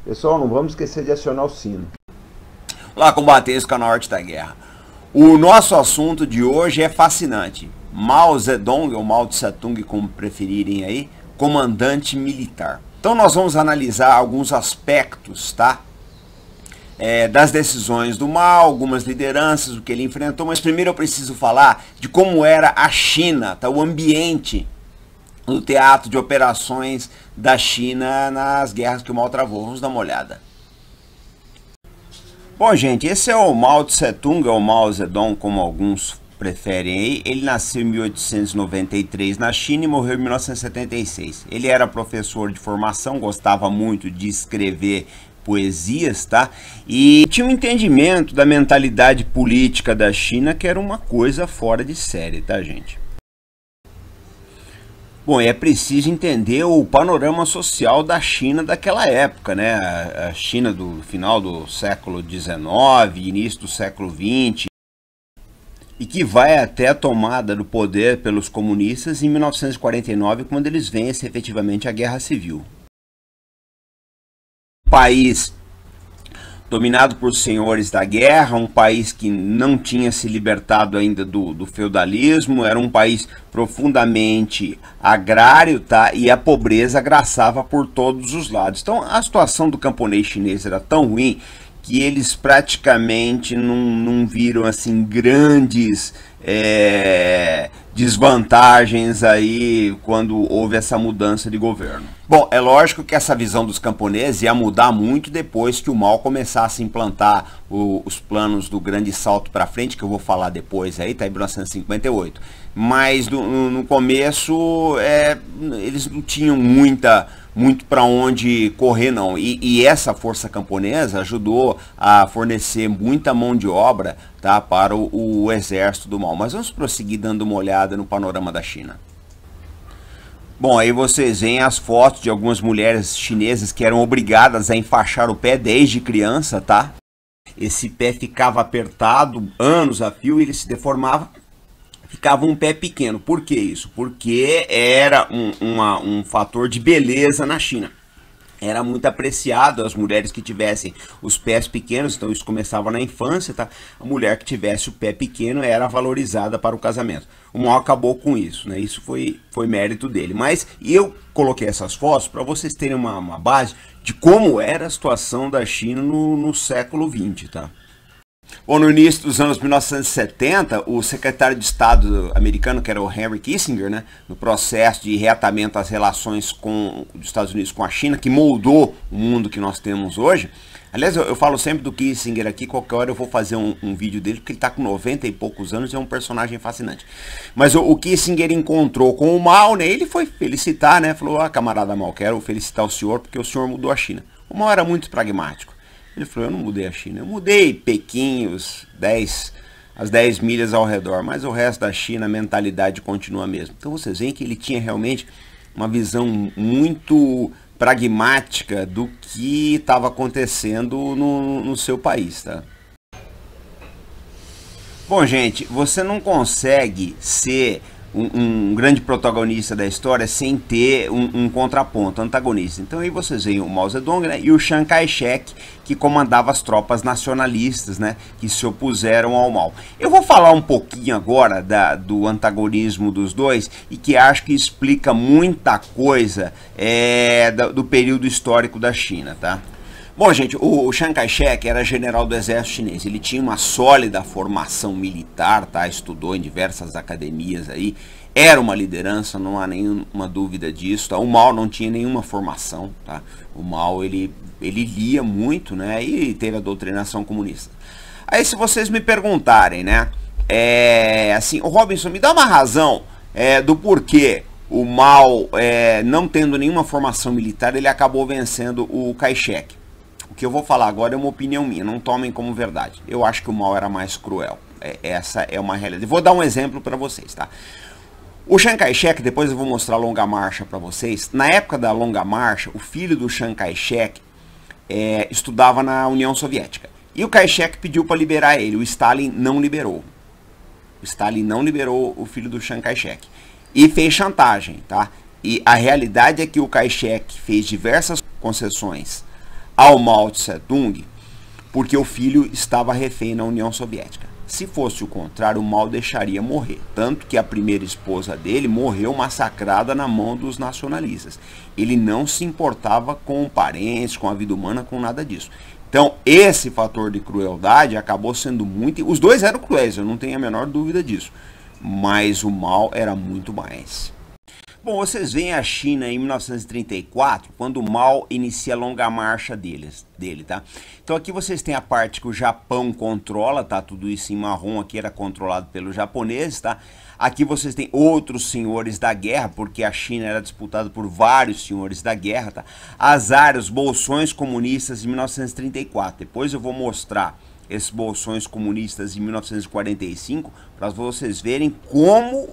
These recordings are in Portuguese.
Pessoal, não vamos esquecer de acionar o sino. Olá, combatentes, canal Arte da Guerra. O nosso assunto de hoje é fascinante. Mao Zedong, ou Mao Tse Tung, como preferirem aí, comandante militar. Então nós vamos analisar alguns aspectos, tá? Das decisões do Mao, algumas lideranças, o que ele enfrentou, mas primeiro eu preciso falar de como era a China, tá? O ambiente no teatro de operações da China nas guerras que o Mao travou. Vamos dar uma olhada. Bom, gente, esse é o Mao Tse Tung, ou Mao Zedong, como alguns preferem aí. Ele nasceu em 1893 na China e morreu em 1976. Ele era professor de formação, gostava muito de escrever poesias, tá? E tinha um entendimento da mentalidade política da China que era uma coisa fora de série, tá, gente? Bom, é preciso entender o panorama social da China daquela época, né? A China do final do século XIX, início do século XX, e que vai até a tomada do poder pelos comunistas em 1949, quando eles vencem efetivamente a Guerra Civil. Um país dominado por senhores da guerra, um país que não tinha se libertado ainda do feudalismo, era um país profundamente agrário, tá? E a pobreza graçava por todos os lados. Então a situação do camponês chinês era tão ruim que eles praticamente não viram assim grandes desvantagens aí quando houve essa mudança de governo. Bom, é lógico que essa visão dos camponeses ia mudar muito depois que o Mao começasse a implantar os planos do grande salto para frente, que eu vou falar depois aí, tá em 1958. Mas no começo eles não tinham muito para onde correr não, e essa força camponesa ajudou a fornecer muita mão de obra, tá, para o exército do Mao. Mas vamos prosseguir dando uma olhada no panorama da China. Bom, aí vocês veem as fotos de algumas mulheres chinesas que eram obrigadas a enfaixar o pé desde criança, tá? Esse pé ficava apertado anos a fio e ele se deformava, ficava um pé pequeno. Por que isso? Porque era um fator de beleza na China. Era muito apreciado as mulheres que tivessem os pés pequenos, então isso começava na infância, tá? A mulher que tivesse o pé pequeno era valorizada para o casamento. O Mao acabou com isso, né? Isso foi mérito dele. Mas eu coloquei essas fotos para vocês terem uma base de como era a situação da China no século XX, tá? Bom, no início dos anos 1970, o secretário de Estado americano, que era o Henry Kissinger, né, no processo de reatamento das relações dos Estados Unidos com a China, que moldou o mundo que nós temos hoje. Aliás, eu falo sempre do Kissinger aqui, qualquer hora eu vou fazer um vídeo dele, porque ele está com 90 e poucos anos e é um personagem fascinante. Mas o Kissinger encontrou com o Mao, né, ele foi felicitar, né, falou, camarada Mao, quero felicitar o senhor porque o senhor mudou a China. O Mao era muito pragmático. Ele falou, eu não mudei a China, eu mudei Pequim, as 10 milhas ao redor, mas o resto da China, a mentalidade continua a mesma. Então vocês veem que ele tinha realmente uma visão muito pragmática do que estava acontecendo no seu país, tá? Bom, gente, você não consegue ser um grande protagonista da história sem ter um contraponto, antagonista. Então aí vocês veem o Mao Zedong, né, e o Chiang Kai-shek, que comandava as tropas nacionalistas, né, que se opuseram ao Mao. Eu vou falar um pouquinho agora do antagonismo dos dois e que acho que explica muita coisa do período histórico da China, tá? Bom, gente, o Chiang Kai-shek era general do exército chinês. Ele tinha uma sólida formação militar, tá? Estudou em diversas academias aí. Era uma liderança, não há nenhuma dúvida disso, tá? O Mao não tinha nenhuma formação, tá? O Mao, ele lia muito, né? E teve a doutrinação comunista. Aí, se vocês me perguntarem, né? Assim, o Robinson, me dá uma razão do porquê o Mao, não tendo nenhuma formação militar, ele acabou vencendo o Kai-shek. O que eu vou falar agora é uma opinião minha, não tomem como verdade. Eu acho que o Mao era mais cruel. Essa é uma realidade. Vou dar um exemplo para vocês, tá? O Chiang Kai-shek, depois eu vou mostrar a Longa Marcha para vocês. Na época da Longa Marcha, o filho do Chiang Kai-shek estudava na União Soviética. E o Kai-shek pediu para liberar ele. O Stalin não liberou. O Stalin não liberou o filho do Chiang Kai-shek. E fez chantagem, tá? E a realidade é que o Kai-shek fez diversas concessões ao Mao Tse-tung porque o filho estava refém na União Soviética. Se fosse o contrário, o Mao deixaria morrer. Tanto que a primeira esposa dele morreu massacrada na mão dos nacionalistas. Ele não se importava com parentes, com a vida humana, com nada disso. Então, esse fator de crueldade acabou sendo muito... Os dois eram cruéis, eu não tenho a menor dúvida disso. Mas o Mao era muito mais. Bom, vocês veem a China em 1934, quando o Mao inicia a longa marcha dele, tá? Então aqui vocês têm a parte que o Japão controla, tá? Tudo isso em marrom aqui era controlado pelos japoneses, tá? Aqui vocês têm outros senhores da guerra, porque a China era disputada por vários senhores da guerra, tá? As áreas, os bolsões comunistas em 1934. Depois eu vou mostrar esses bolsões comunistas em 1945, para vocês verem como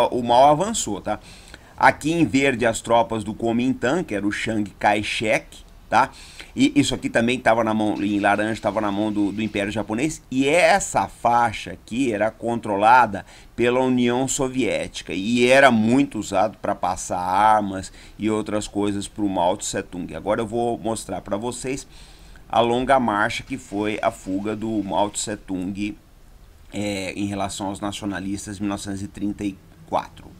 o Mao avançou, tá? Aqui em verde as tropas do Kuomintang, que era o Chiang Kai-shek, tá? E isso aqui também estava na mão, em laranja estava na mão do Império Japonês. E essa faixa aqui era controlada pela União Soviética e era muito usado para passar armas e outras coisas para o Mao Tse-tung. Agora eu vou mostrar para vocês a longa marcha que foi a fuga do Mao Tse-tung em relação aos nacionalistas em 1934.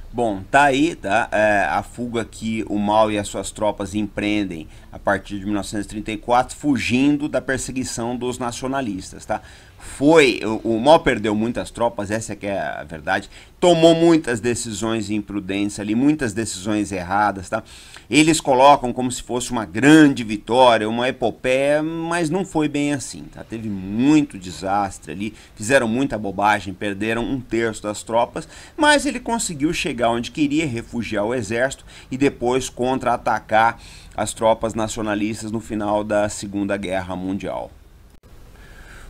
Bom, tá aí, tá? A fuga que o Mao e as suas tropas empreendem a partir de 1934, fugindo da perseguição dos nacionalistas, tá? O Mao perdeu muitas tropas, essa que é a verdade, tomou muitas decisões imprudentes ali, muitas decisões erradas, tá? Eles colocam como se fosse uma grande vitória, uma epopeia, mas não foi bem assim, tá? Teve muito desastre ali, fizeram muita bobagem, perderam 1/3 das tropas, mas ele conseguiu chegar onde queria, refugiar o exército e depois contra-atacar as tropas nacionalistas no final da Segunda Guerra Mundial.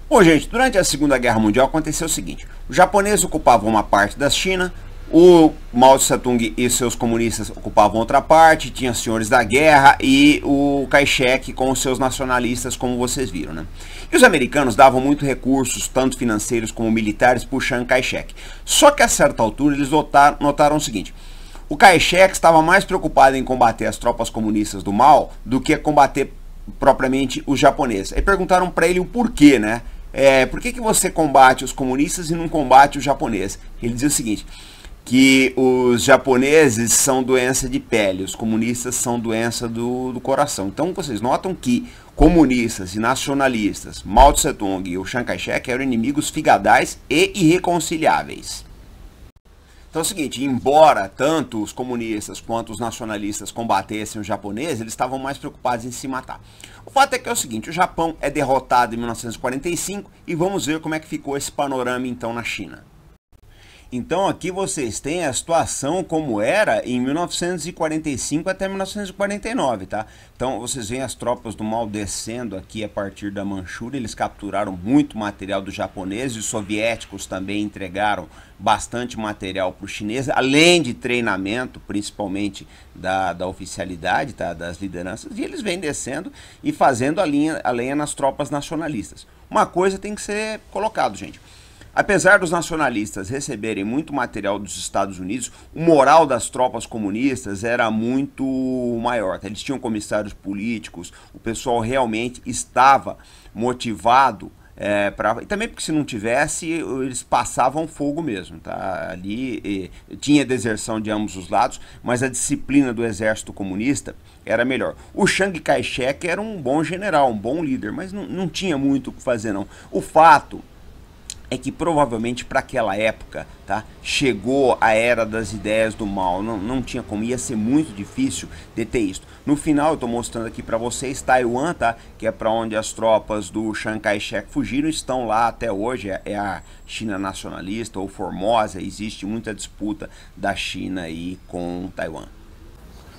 Bom, gente, durante a Segunda Guerra Mundial aconteceu o seguinte: os japoneses ocupavam uma parte da China, o Mao Tse-tung e seus comunistas ocupavam outra parte, tinha senhores da guerra e o Kai-shek com os seus nacionalistas, como vocês viram, né? E os americanos davam muito recursos, tanto financeiros como militares, para o Chiang Kai-shek. Só que a certa altura eles notaram o seguinte: o Kai-shek estava mais preocupado em combater as tropas comunistas do Mao do que combater propriamente os japoneses. Aí perguntaram para ele o porquê, né? Por que você combate os comunistas e não combate os japoneses? Ele dizia o seguinte, que os japoneses são doença de pele, os comunistas são doença do coração. Então vocês notam que comunistas e nacionalistas, Mao Tse-tung e o Chiang Kai-shek eram inimigos figadais e irreconciliáveis. Então é o seguinte, embora tanto os comunistas quanto os nacionalistas combatessem os japoneses, eles estavam mais preocupados em se matar. O fato é que é o seguinte, o Japão é derrotado em 1945 e vamos ver como é que ficou esse panorama então na China. Então aqui vocês têm a situação como era em 1945 até 1949, tá? Então vocês veem as tropas do Mao descendo aqui a partir da Manchúria, eles capturaram muito material dos japoneses, os soviéticos também entregaram bastante material para os chineses, além de treinamento, principalmente da oficialidade, tá? Das lideranças, e eles vêm descendo e fazendo a lenha nas tropas nacionalistas. Uma coisa tem que ser colocado, gente. Apesar dos nacionalistas receberem muito material dos Estados Unidos, o moral das tropas comunistas era muito maior. Eles tinham comissários políticos, o pessoal realmente estava motivado, e também porque se não tivesse, eles passavam fogo mesmo. Tá? Ali tinha deserção de ambos os lados, mas a disciplina do exército comunista era melhor. O Chiang Kai-shek era um bom general, um bom líder, mas não tinha muito o que fazer não. O fato é que provavelmente para aquela época, tá, chegou a era das ideias do Mao, não tinha como, ia ser muito difícil deter isso. No final eu estou mostrando aqui para vocês Taiwan, tá, que é para onde as tropas do Chiang Kai-shek fugiram, estão lá até hoje, é a China nacionalista ou Formosa, existe muita disputa da China aí com Taiwan.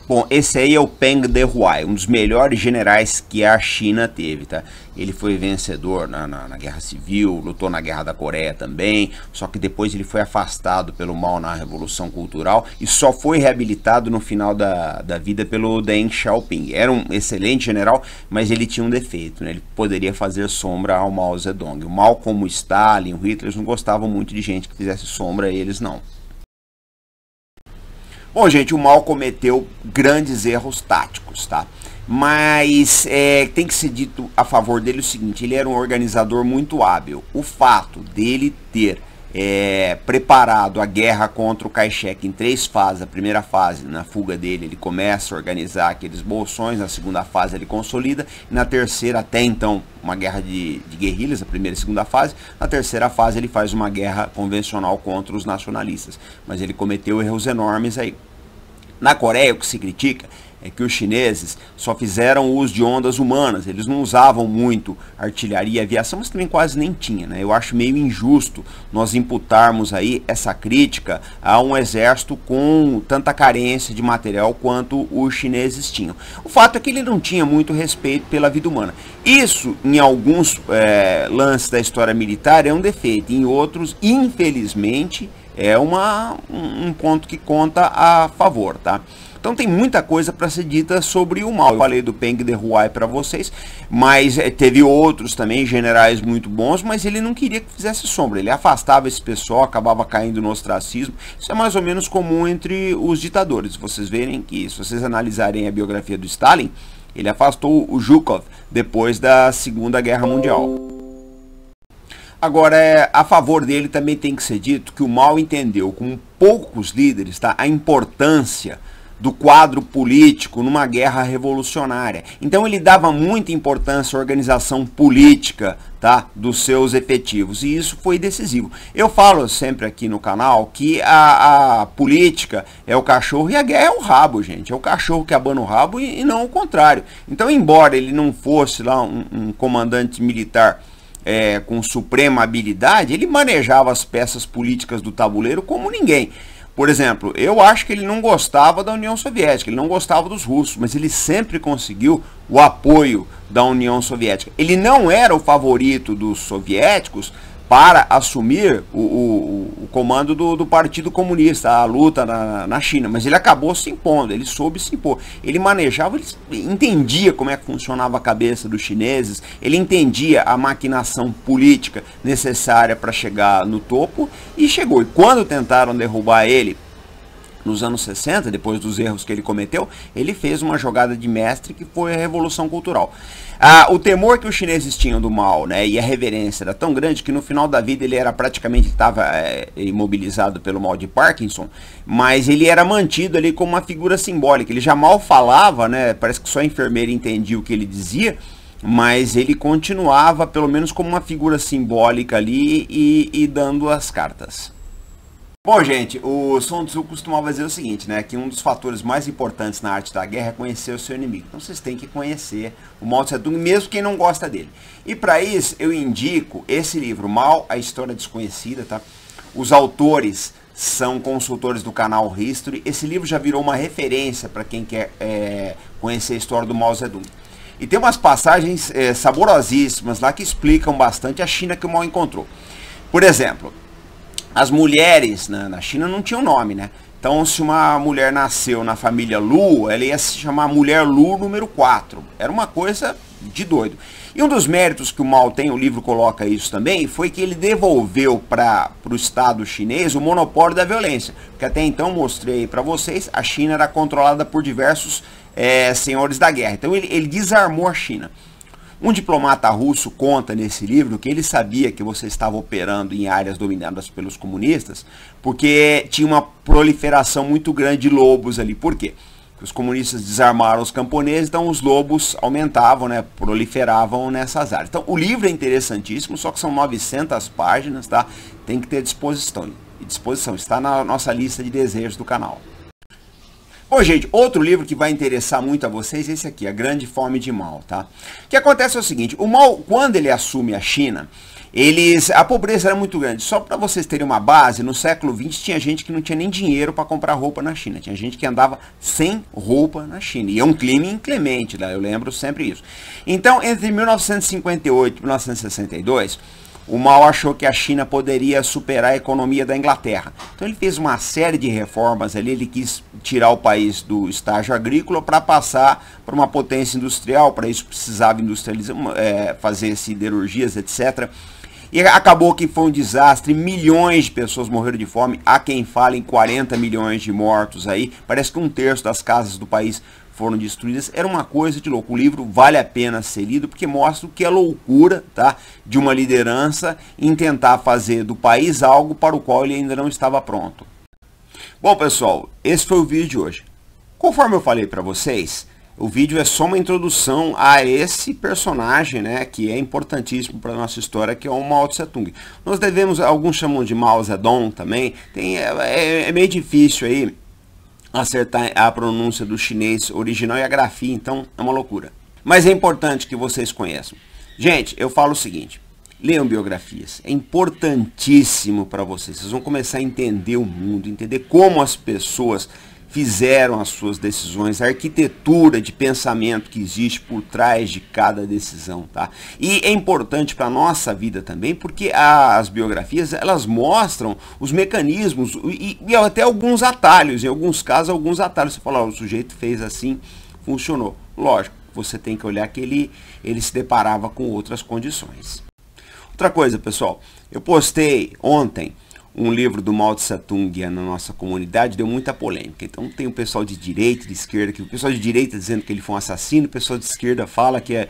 Bom, esse aí é o Peng Dehuai, um dos melhores generais que a China teve, tá? Ele foi vencedor na Guerra Civil, lutou na Guerra da Coreia também, só que depois ele foi afastado pelo Mao na Revolução Cultural e só foi reabilitado no final da vida pelo Deng Xiaoping. Era um excelente general, mas ele tinha um defeito, né? Ele poderia fazer sombra ao Mao Zedong. O Mao, como Stalin, o Hitler, eles não gostavam muito de gente que fizesse sombra a eles, não. Bom, gente, o Mao cometeu grandes erros táticos, tá? Mas tem que ser dito a favor dele o seguinte, ele era um organizador muito hábil. O fato dele ter preparado a guerra contra o Kai-shek em 3 fases. A primeira fase, na fuga dele, ele começa a organizar aqueles bolsões, na segunda fase ele consolida, e na terceira, até então, uma guerra de guerrilhas, a primeira e segunda fase, na terceira fase ele faz uma guerra convencional contra os nacionalistas. Mas ele cometeu erros enormes aí. Na Coreia, o que se critica é que os chineses só fizeram uso de ondas humanas, eles não usavam muito artilharia e aviação, mas também quase nem tinha, né? Eu acho meio injusto nós imputarmos aí essa crítica a um exército com tanta carência de material quanto os chineses tinham. O fato é que ele não tinha muito respeito pela vida humana. Isso, em alguns lances da história militar, é um defeito, em outros, infelizmente, é um ponto que conta a favor, tá? Então tem muita coisa para ser dita sobre o Mao. Eu falei do Peng Dehuai para vocês, mas teve outros também, generais muito bons, mas ele não queria que fizesse sombra. Ele afastava esse pessoal, acabava caindo no ostracismo. Isso é mais ou menos comum entre os ditadores. Vocês verem que, se vocês analisarem a biografia do Stalin, ele afastou o Zhukov depois da Segunda Guerra Mundial. Agora, a favor dele também tem que ser dito que o Mao entendeu, com poucos líderes, tá, a importância do quadro político numa guerra revolucionária. Então ele dava muita importância à organização política, tá, dos seus efetivos, e isso foi decisivo. Eu falo sempre aqui no canal que a política é o cachorro e a guerra é o rabo, gente. É o cachorro que abana o rabo e não o contrário. Então, embora ele não fosse lá um comandante militar com suprema habilidade, ele manejava as peças políticas do tabuleiro como ninguém. Por exemplo, eu acho que ele não gostava da União Soviética, ele não gostava dos russos, mas ele sempre conseguiu o apoio da União Soviética. Ele não era o favorito dos soviéticos para assumir o comando do Partido Comunista, a luta na China, mas ele acabou se impondo, ele soube se impor. Ele manejava, ele entendia como é que funcionava a cabeça dos chineses, ele entendia a maquinação política necessária para chegar no topo, e chegou. E quando tentaram derrubar ele, nos anos 60, depois dos erros que ele cometeu, ele fez uma jogada de mestre que foi a Revolução Cultural. O temor que os chineses tinham do Mao, né, e a reverência era tão grande que no final da vida ele era praticamente, estava imobilizado pelo mal de Parkinson, mas ele era mantido ali como uma figura simbólica. Ele já mal falava, né, parece que só a enfermeira entendia o que ele dizia, mas ele continuava pelo menos como uma figura simbólica ali e dando as cartas. Bom, gente, o Sun Tzu costumava dizer o seguinte, né, que um dos fatores mais importantes na arte da guerra é conhecer o seu inimigo. Então vocês têm que conhecer o Mao Tse-tung, mesmo quem não gosta dele. E para isso eu indico esse livro, Mao, a História Desconhecida, tá? Os autores são consultores do canal History. Esse livro já virou uma referência para quem quer conhecer a história do Mao Zedong. E tem umas passagens saborosíssimas lá que explicam bastante a China que o Mao encontrou. Por exemplo, as mulheres na China não tinham nome, né? Então, se uma mulher nasceu na família Lu, ela ia se chamar Mulher Lu número 4. Era uma coisa de doido. E um dos méritos que o Mao tem, o livro coloca isso também, foi que ele devolveu para o Estado chinês o monopólio da violência. Porque até então, mostrei para vocês, a China era controlada por diversos senhores da guerra. Então, ele desarmou a China. Um diplomata russo conta nesse livro que ele sabia que você estava operando em áreas dominadas pelos comunistas, porque tinha uma proliferação muito grande de lobos ali. Por quê? Porque os comunistas desarmaram os camponeses, então os lobos aumentavam, né, proliferavam nessas áreas. Então o livro é interessantíssimo, só que são 900 páginas, tá? Tem que ter disposição. E disposição está na nossa lista de desejos do canal. Bom, gente, outro livro que vai interessar muito a vocês é esse aqui, A Grande Fome de Mao, tá? O que acontece é o seguinte, o Mao, quando ele assume a China, a pobreza era muito grande. Só para vocês terem uma base, no século XX tinha gente que não tinha nem dinheiro para comprar roupa na China. Tinha gente que andava sem roupa na China. E é um clima inclemente, né? Eu lembro sempre isso. Então, entre 1958 e 1962... o Mao achou que a China poderia superar a economia da Inglaterra. Então ele fez uma série de reformas ali, ele quis tirar o país do estágio agrícola para passar para uma potência industrial, para isso precisava industrializar, fazer siderurgias, etc. E acabou que foi um desastre, milhões de pessoas morreram de fome, há quem fale em 40 milhões de mortos aí, parece que 1/3 das casas do país foram destruídas, era uma coisa de louco. O livro vale a pena ser lido porque mostra o que é loucura, tá, de uma liderança em tentar fazer do país algo para o qual ele ainda não estava pronto. Bom, pessoal, esse foi o vídeo de hoje. Conforme eu falei para vocês, o vídeo é só uma introdução a esse personagem, né, que é importantíssimo para a nossa história, que é o Mao Tse Tung. Nós devemos, alguns chamam de Mao Zedong também, é meio difícil aí acertar a pronúncia do chinês original e a grafia, então é uma loucura. Mas é importante que vocês conheçam. Gente, eu falo o seguinte, leiam biografias, é importantíssimo para vocês. Vocês vão começar a entender o mundo, entender como as pessoas fizeram as suas decisões, a arquitetura de pensamento que existe por trás de cada decisão, tá? E é importante para a nossa vida também, porque as biografias, elas mostram os mecanismos e até alguns atalhos, em alguns casos, alguns atalhos. Você fala, o sujeito fez assim, funcionou. Lógico, você tem que olhar que ele se deparava com outras condições. Outra coisa, pessoal, eu postei ontem um livro do Mao Tse Tung na nossa comunidade, deu muita polêmica. Então tem o pessoal de direita, de esquerda, que o pessoal de direita dizendo que ele foi um assassino, o pessoal de esquerda fala que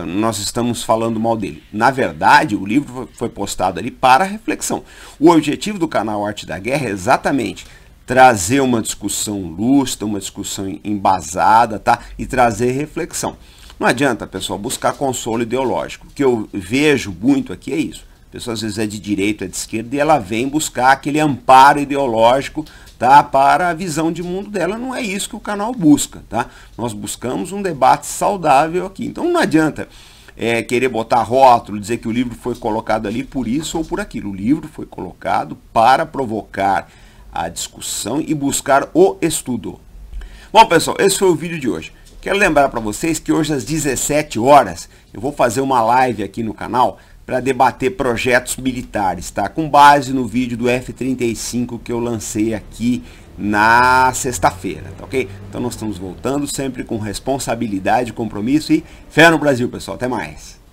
nós estamos falando mal dele. Na verdade, o livro foi postado ali para reflexão. O objetivo do canal Arte da Guerra é exatamente trazer uma discussão lúcida, uma discussão embasada, tá? E trazer reflexão. Não adianta, pessoal, buscar consolo ideológico. O que eu vejo muito aqui é isso. A pessoa às vezes é de direita, é de esquerda, e ela vem buscar aquele amparo ideológico, tá, para a visão de mundo dela. Não é isso que o canal busca, tá? Nós buscamos um debate saudável aqui. Então não adianta querer botar rótulo, dizer que o livro foi colocado ali por isso ou por aquilo. O livro foi colocado para provocar a discussão e buscar o estudo. Bom, pessoal, esse foi o vídeo de hoje. Quero lembrar para vocês que hoje às 17 horas eu vou fazer uma live aqui no canal para debater projetos militares, tá? Com base no vídeo do F-35 que eu lancei aqui na sexta-feira, tá ok? Então nós estamos voltando sempre com responsabilidade, compromisso e fé no Brasil, pessoal. Até mais!